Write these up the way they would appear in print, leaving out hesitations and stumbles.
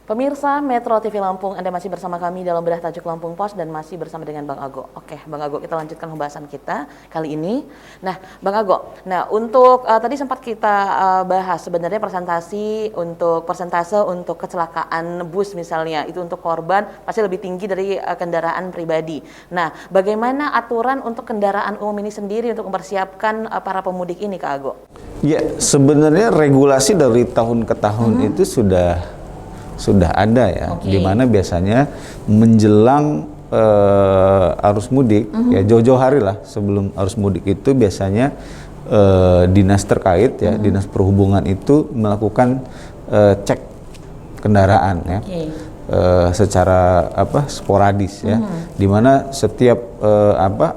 Pemirsa Metro TV Lampung, Anda masih bersama kami dalam Bedah Tajuk Lampung Pos dan masih bersama dengan Bang Ago. Oke, Bang Ago, kita lanjutkan pembahasan kita kali ini. Nah, Bang Ago, untuk tadi sempat kita bahas sebenarnya persentase untuk kecelakaan bus misalnya, itu untuk korban pasti lebih tinggi dari kendaraan pribadi. Nah, bagaimana aturan untuk kendaraan umum ini sendiri untuk mempersiapkan para pemudik ini, Kak Ago? Ya, sebenarnya regulasi dari tahun ke tahun itu sudah ada ya, di mana biasanya menjelang arus mudik, ya jauh-jauh hari lah sebelum arus mudik itu biasanya dinas terkait ya, dinas perhubungan itu melakukan cek kendaraan ya, secara sporadis ya, di mana setiap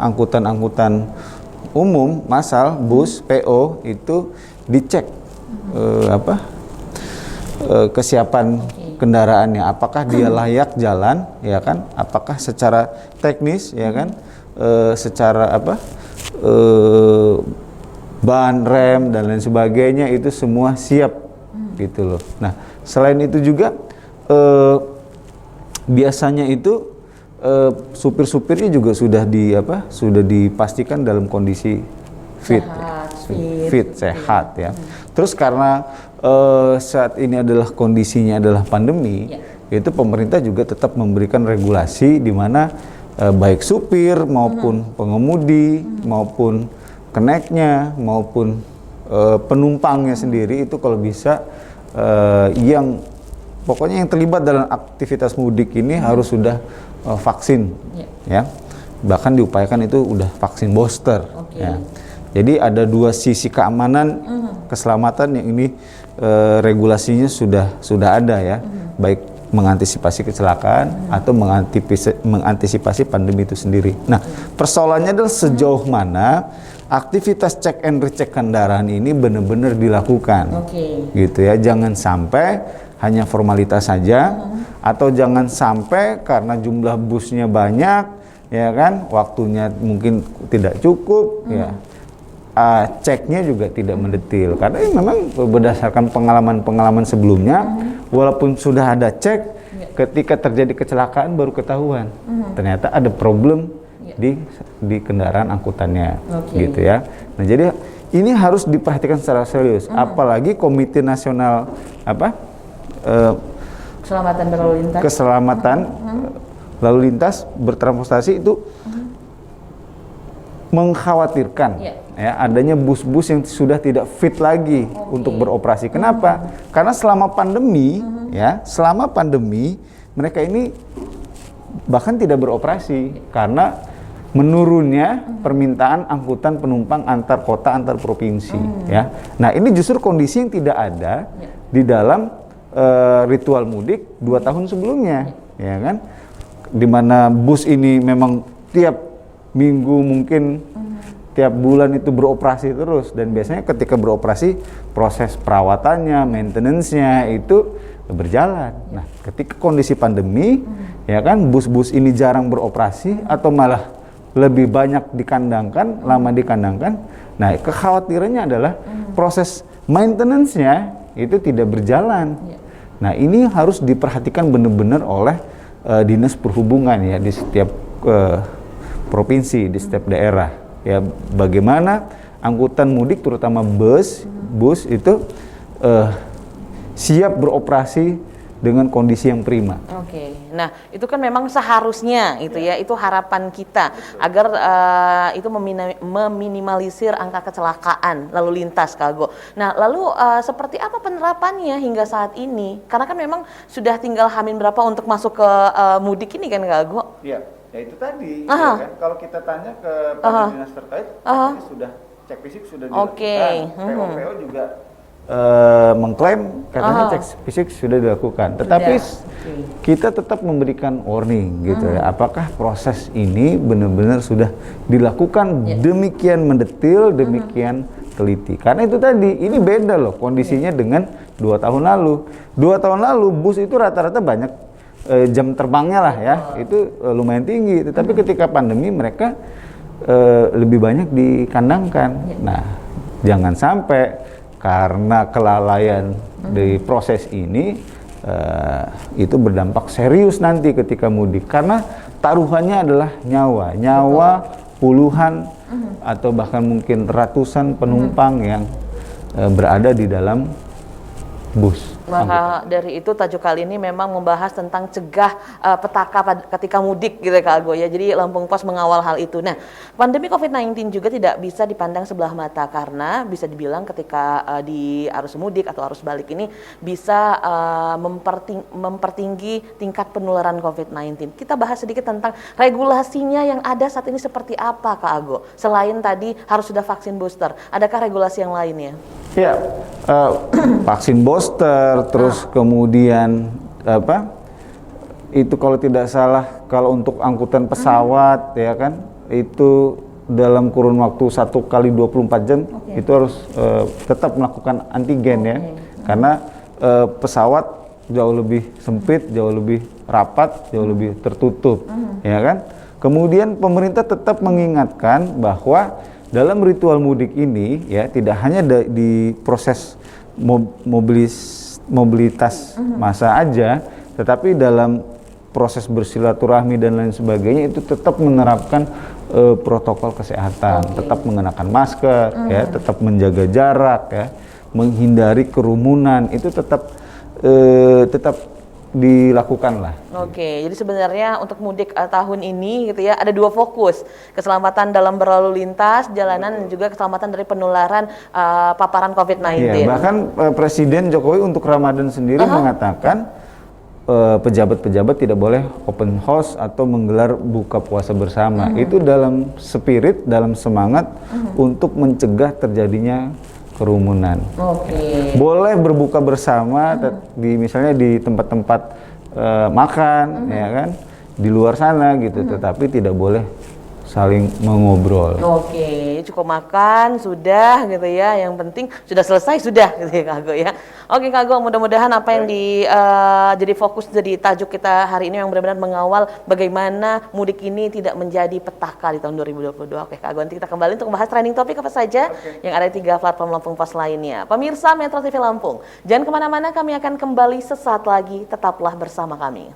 angkutan-angkutan umum, massal, bus, PO itu dicek kesiapan kendaraannya, apakah dia layak jalan, ya kan? Apakah secara teknis, ya kan? Secara ban, rem dan lain sebagainya itu semua siap, gitu loh. Nah, selain itu juga biasanya itu supir-supirnya juga sudah dipastikan dalam kondisi fit, sehat ya. Terus karena saat ini adalah kondisinya adalah pandemi, itu pemerintah juga tetap memberikan regulasi di mana baik supir maupun pengemudi maupun keneknya maupun penumpangnya sendiri itu kalau bisa yang pokoknya yang terlibat dalam aktivitas mudik ini harus sudah vaksin ya, bahkan diupayakan itu udah vaksin booster ya. Jadi ada dua sisi keamanan, keselamatan yang ini regulasinya sudah ada ya, baik mengantisipasi kecelakaan atau mengantisipasi pandemi itu sendiri. Nah, persoalannya adalah sejauh mana aktivitas cek and recheck kendaraan ini benar-benar dilakukan, gitu ya. Jangan sampai hanya formalitas saja, atau jangan sampai karena jumlah busnya banyak, ya kan, waktunya mungkin tidak cukup, ya. Ceknya juga tidak mendetil karena memang berdasarkan pengalaman sebelumnya, walaupun sudah ada cek, ketika terjadi kecelakaan baru ketahuan ternyata ada problem di kendaraan angkutannya, gitu ya. Nah, jadi ini harus diperhatikan secara serius, apalagi Komite Nasional Keselamatan Lalu Lintas Bertransportasi itu mengkhawatirkan ya adanya bus-bus yang sudah tidak fit lagi untuk beroperasi. Kenapa? Karena selama pandemi selama pandemi mereka ini bahkan tidak beroperasi karena menurunnya permintaan angkutan penumpang antar kota, antar provinsi ya. Nah, ini justru kondisi yang tidak ada di dalam ritual mudik 2 tahun sebelumnya, ya kan? Di mana bus ini memang tiap minggu mungkin tiap bulan itu beroperasi terus, dan biasanya ketika beroperasi proses perawatannya, maintenance-nya itu berjalan. Nah, ketika kondisi pandemi ya kan, bus-bus ini jarang beroperasi atau malah lebih banyak dikandangkan, lama dikandangkan. Nah, kekhawatirannya adalah proses maintenance-nya itu tidak berjalan. Nah, ini harus diperhatikan benar-benar oleh dinas perhubungan ya di setiap provinsi, di setiap daerah ya, bagaimana angkutan mudik terutama bus itu siap beroperasi dengan kondisi yang prima. Nah itu kan memang seharusnya itu ya, itu harapan kita agar itu meminimalisir angka kecelakaan lalu lintas, Kak Ago. Nah lalu seperti apa penerapannya hingga saat ini? Karena kan memang sudah tinggal hamin berapa untuk masuk ke mudik ini kan, Kak Ago? Iya, ya itu tadi. Ya kan? Kalau kita tanya ke dinas terkait, sudah cek fisik sudah dilakukan. PO juga mengklaim katanya cek fisik sudah dilakukan, tetapi kita tetap memberikan warning gitu ya, apakah proses ini benar-benar sudah dilakukan demikian mendetil, demikian teliti. Karena itu tadi, ini beda loh kondisinya dengan 2 tahun lalu. 2 tahun lalu bus itu rata-rata banyak jam terbangnya lah ya, itu lumayan tinggi, tetapi ketika pandemi mereka lebih banyak dikandangkan. Nah, jangan sampai karena kelalaian di proses ini itu berdampak serius nanti ketika mudik, karena taruhannya adalah nyawa puluhan atau bahkan mungkin ratusan penumpang yang berada di dalam bus. Maka dari itu tajuk kali ini memang membahas tentang cegah petaka ketika mudik gitu ya Kak Ago ya. Jadi Lampung Pos mengawal hal itu. Nah, pandemi COVID-19 juga tidak bisa dipandang sebelah mata karena bisa dibilang ketika di arus mudik atau arus balik ini bisa mempertinggi tingkat penularan COVID-19. Kita bahas sedikit tentang regulasinya yang ada saat ini seperti apa Kak Ago. Selain tadi harus sudah vaksin booster, adakah regulasi yang lainnya? Ya, vaksin booster, terus kemudian itu kalau tidak salah kalau untuk angkutan pesawat ya kan, itu dalam kurun waktu 1 kali 24 jam itu harus tetap melakukan antigen ya, karena pesawat jauh lebih sempit, jauh lebih rapat, jauh lebih tertutup ya kan. Kemudian pemerintah tetap mengingatkan bahwa dalam ritual mudik ini ya tidak hanya di proses mobilitas massa aja, tetapi dalam proses bersilaturahmi dan lain sebagainya itu tetap menerapkan protokol kesehatan, tetap mengenakan masker ya, tetap menjaga jarak ya, menghindari kerumunan, itu tetap dilakukan lah. Oke, jadi sebenarnya untuk mudik tahun ini gitu ya ada 2 fokus, keselamatan dalam berlalu lintas jalanan dan juga keselamatan dari penularan paparan COVID-19. Iya, bahkan Presiden Jokowi untuk Ramadan sendiri mengatakan pejabat-pejabat tidak boleh open house atau menggelar buka puasa bersama. Itu dalam spirit, dalam semangat untuk mencegah terjadinya kerumunan. Boleh berbuka bersama misalnya di tempat-tempat makan ya kan, di luar sana gitu, tetapi tidak boleh saling mengobrol. Cukup makan sudah gitu ya, yang penting sudah selesai sudah gitu ya Kak Ago ya. Oke Kak Ago, mudah-mudahan apa yang jadi fokus jadi tajuk kita hari ini yang benar-benar mengawal bagaimana mudik ini tidak menjadi petaka di tahun 2022. Oke Kak Ago, nanti kita kembali untuk membahas trending topik apa saja yang ada di 3 platform Lampung Pos lainnya. Pemirsa Metro TV Lampung, jangan kemana-mana, kami akan kembali sesaat lagi, tetaplah bersama kami.